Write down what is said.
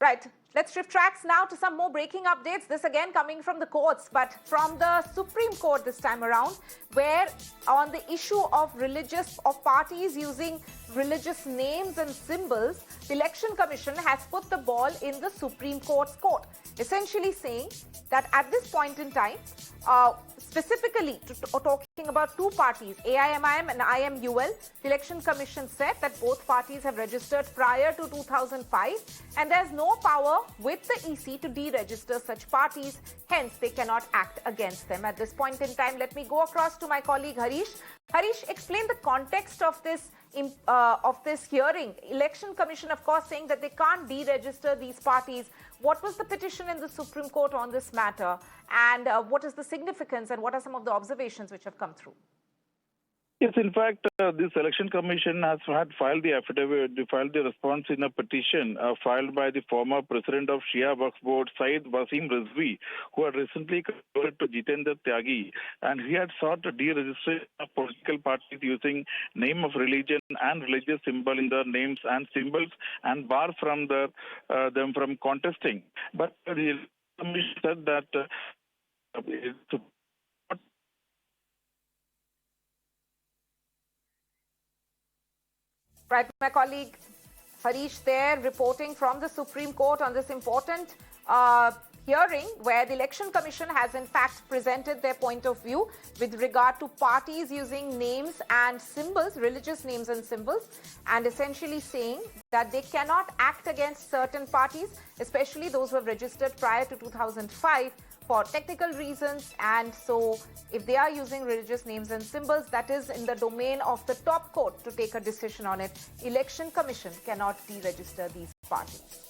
Right. Let's shift tracks now to some more breaking updates. This again coming from the courts, but from the Supreme Court this time around, where on the issue of parties using religious names and symbols, the Election Commission has put the ball in the Supreme Court's court, essentially saying that at this point in time, specifically talking about two parties, AIMIM and IMUL, the Election Commission said that both parties have registered prior to 2005 and there's no power with the EC to deregister such parties, hence they cannot act against them. At this point in time, let me go across to my colleague Harish. Harish, explain the context of this hearing. Election Commission, of course, saying that they can't deregister these parties. What was the petition in the Supreme Court on this matter, and what is the significance, and what are some of the observations which have come through? Yes, in fact, this Election Commission had filed the affidavit, filed the response in a petition filed by the former president of Shia Waqf Board, Said Wasim Rizvi, who had recently converted to Jitendra Tyagi, and he had sought to deregister political parties using name of religion and religious symbol in their names and symbols, and bar from them from contesting. But the Commission said that Right, my colleague Harish there reporting from the Supreme Court on this important hearing where the Election Commission has in fact presented their point of view with regard to parties using names and symbols, religious names and symbols, and essentially saying that they cannot act against certain parties, especially those who have registered prior to 2005 for technical reasons. And so if they are using religious names and symbols, that is in the domain of the top court to take a decision on it. Election Commission cannot deregister these parties.